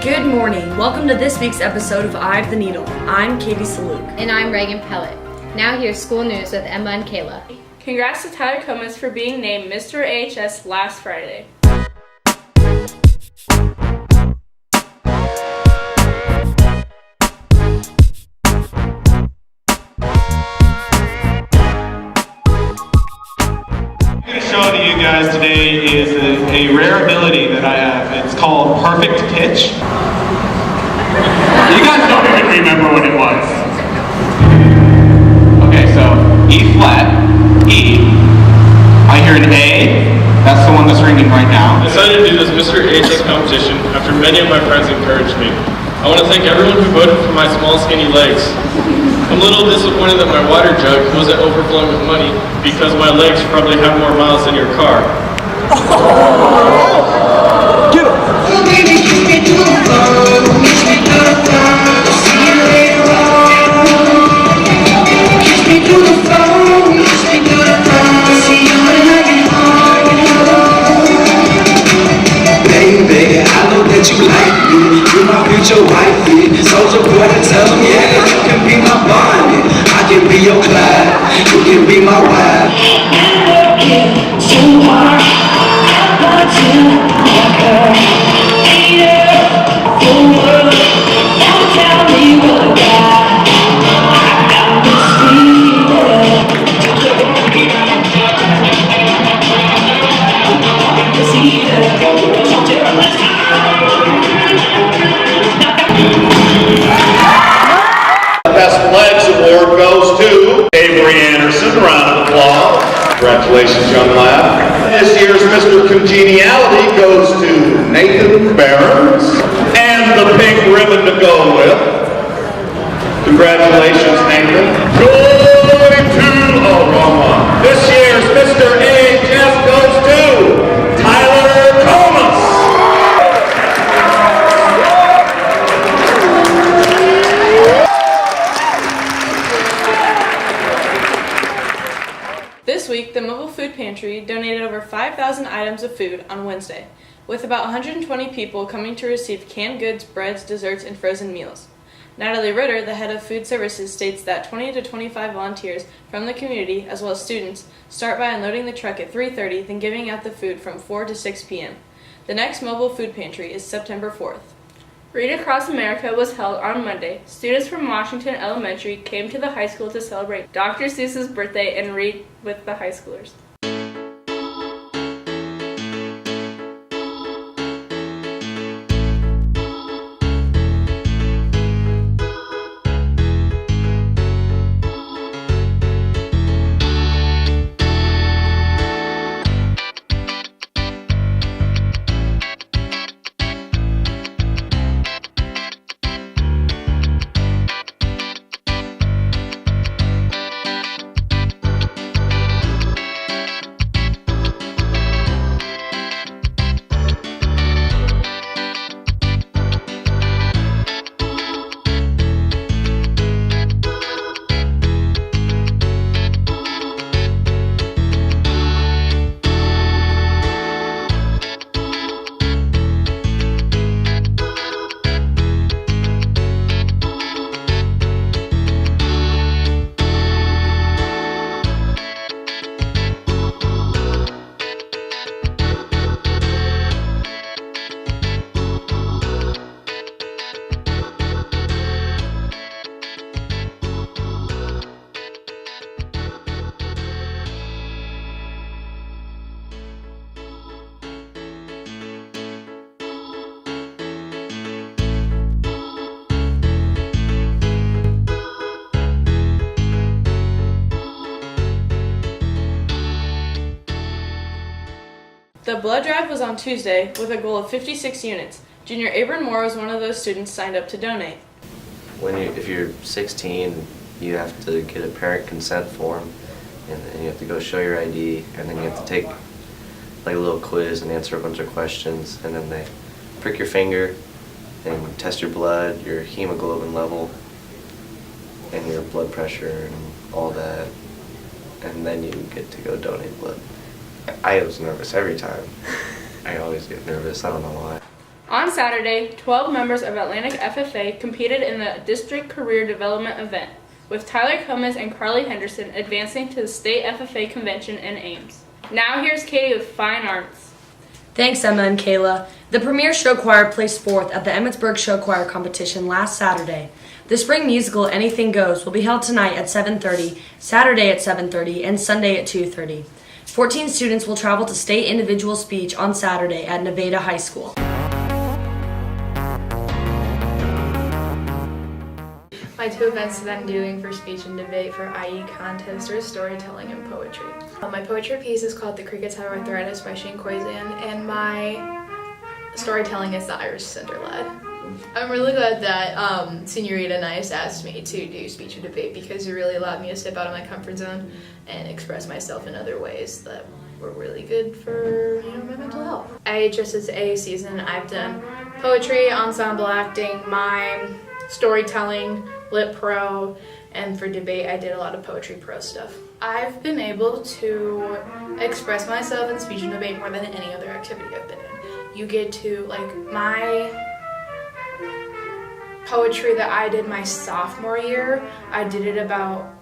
Good morning. Welcome to this week's episode of Eye of the Needle. I'm Katie Saluk. And I'm Reagan Pellet. Now here's school news with Emma and Kayla. Congrats to Tyler Comas for being named Mr. AHS last Friday. Show to you guys today is a rare ability that I have. It's called perfect pitch. You guys don't even remember what it was. Okay, so E flat, E. I hear an A. That's the one that's ringing right now. I decided to do this Mr. AHS competition after many of my friends encouraged me. I want to thank everyone who voted for my small skinny legs. I'm a little disappointed that my water jug wasn't overflowing with money because my legs probably have more miles than your car. Get him! Baby, I know that you like me. You're my future wifey. Soldier boy to tell them, yeah, you can be my Bonnie. I can be your Clyde. You can be my wife. Too hard, but you never hate it. The world, now tell me what I got. I got this feeling. Best Legs Award goes to Avery Anderson. Round of applause. Congratulations, young lad. This year's Mr. Congeniality goes to Nathan Barons. And the pink ribbon to go with. Congratulations, Nathan. Going to, wrong one. This year's Mr. AHS goes to Tyler Comas. This week, the Mobile Food Pantry donated over 5,000 items of food on Wednesday, with about 120 people coming to receive canned goods, breads, desserts, and frozen meals. Natalie Ritter, the head of food services, states that 20 to 25 volunteers from the community, as well as students, start by unloading the truck at 3:30, then giving out the food from 4 to 6 p.m. The next Mobile Food Pantry is September 4th. Read Across America was held on Monday. Students from Washington Elementary came to the high school to celebrate Dr. Seuss's birthday and read with the high schoolers. The blood drive was on Tuesday with a goal of 56 units. Junior Abram Moore was one of those students signed up to donate. If you're 16, you have to get a parent consent form, and then you have to go show your ID, and then you have to take like a little quiz and answer a bunch of questions, and then they prick your finger and test your blood, your hemoglobin level, and your blood pressure and all that, and then you get to go donate blood. I was nervous every time. I always get nervous, I don't know why. On Saturday, 12 members of Atlantic FFA competed in the District Career Development event, with Tyler Comas and Carly Henderson advancing to the State FFA Convention in Ames. Now here's Katie with Fine Arts. Thanks, Emma and Kayla. The Premier Show Choir placed 4th at the Emmitsburg Show Choir competition last Saturday. The spring musical Anything Goes will be held tonight at 7:30, Saturday at 7:30, and Sunday at 2:30. 14 students will travel to state individual speech on Saturday at Nevada High School. My 2 events that I'm doing for speech and debate for IE contest are storytelling and poetry. My poetry piece is called The Crickets Have Arthritis by Shane Koizan, and my storytelling is The Irish Cinder Lad. I'm really glad that Senorita Nice asked me to do speech and debate because it really allowed me to step out of my comfort zone and express myself in other ways that were really good for my mental health. IHS is a season. I've done poetry, ensemble acting, mime, storytelling, lit pro, and for debate I did a lot of poetry pro stuff. I've been able to express myself in speech and debate more than any other activity I've been in. You get to, my poetry that I did my sophomore year, I did it about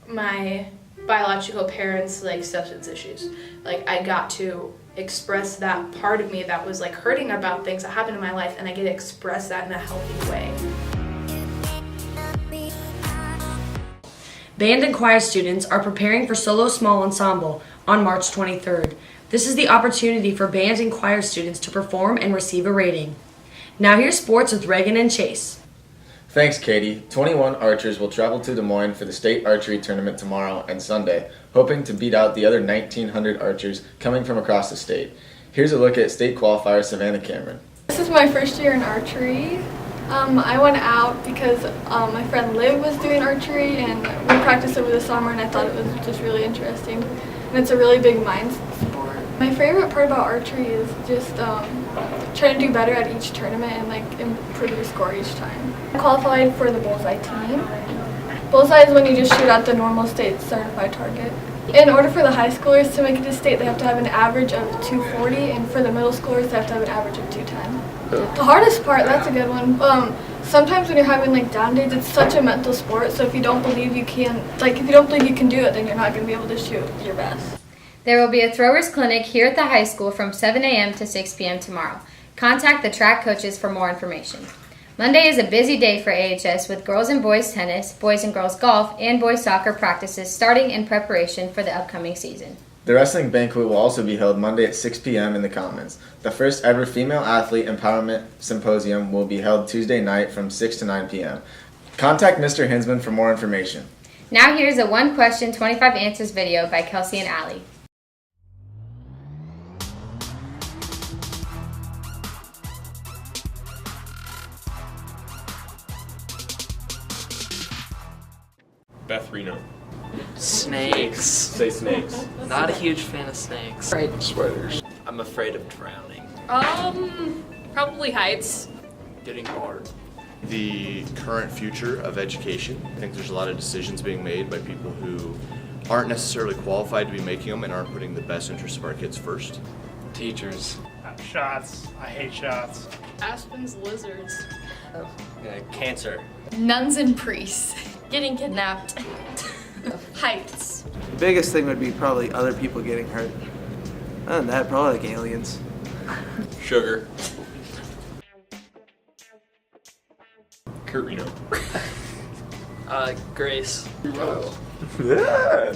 my biological parents' substance issues. I got to express that part of me that was hurting about things that happened in my life, and I get to express that in a healthy way. Band and choir students are preparing for Solo Small Ensemble on March 23rd. This is the opportunity for band and choir students to perform and receive a rating. Now here's sports with Reagan and Chase. Thanks, Katie. 21 archers will travel to Des Moines for the state archery tournament tomorrow and Sunday, hoping to beat out the other 1,900 archers coming from across the state. Here's a look at state qualifier Savannah Cameron. This is my first year in archery. I went out because my friend Liv was doing archery and we practiced over the summer, and I thought it was just really interesting. And it's a really big mind sport. My favorite part about archery is just trying to do better at each tournament and improve your score each time. I qualified for the Bullseye team. Bullseye is when you just shoot at the normal state certified target. In order for the high schoolers to make it to state, they have to have an average of 240, and for the middle schoolers, they have to have an average of 210. The hardest part, that's a good one. Sometimes when you're having down days, it's such a mental sport, so if you don't believe you can, if you don't believe you can do it, then you're not going to be able to shoot your best. There will be a throwers clinic here at the high school from 7 a.m. to 6 p.m. tomorrow. Contact the track coaches for more information. Monday is a busy day for AHS with girls and boys tennis, boys and girls golf, and boys soccer practices starting in preparation for the upcoming season. The wrestling banquet will also be held Monday at 6 p.m. in the Commons. The first ever Female Athlete Empowerment Symposium will be held Tuesday night from 6 to 9 p.m. Contact Mr. Hinsman for more information. Now here's a 1 question, 25 answers video by Kelsey and Allie. Beth Reno. Snakes. Say snakes. Not a huge fan of snakes. Spiders. I'm afraid of drowning. Probably heights. Getting bored. The current future of education. I think there's a lot of decisions being made by people who aren't necessarily qualified to be making them and aren't putting the best interests of our kids first. Teachers. Shots. I hate shots. Aspen's lizards. Cancer. Nuns and priests. Getting kidnapped. Heights. The biggest thing would be probably other people getting hurt. Other than that, probably aliens. Sugar. Kurt Reno. Grace. Bad.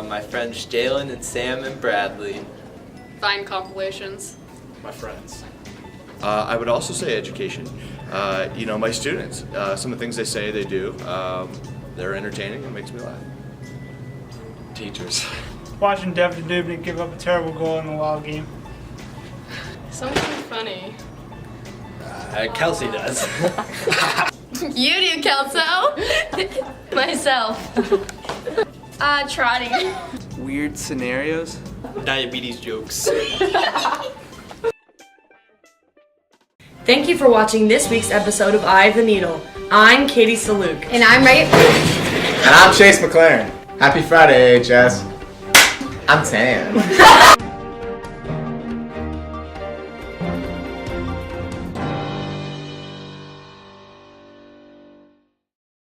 My friends Jalen and Sam and Bradley. Fine compilations. My friends. I would also say education. My students. Some of the things they say they do, they're entertaining and makes me laugh. Teachers. Watching Devin Dubnik give up a terrible goal in the Wild game. Something funny. Kelsey does. You do, Kelso. Myself. Trotting. Weird scenarios. Diabetes jokes. Thank you for watching this week's episode of Eye of the Needle. I'm Katie Saluk. And I'm Ray. And I'm Chase McLaren. Happy Friday, AHS. I'm tan.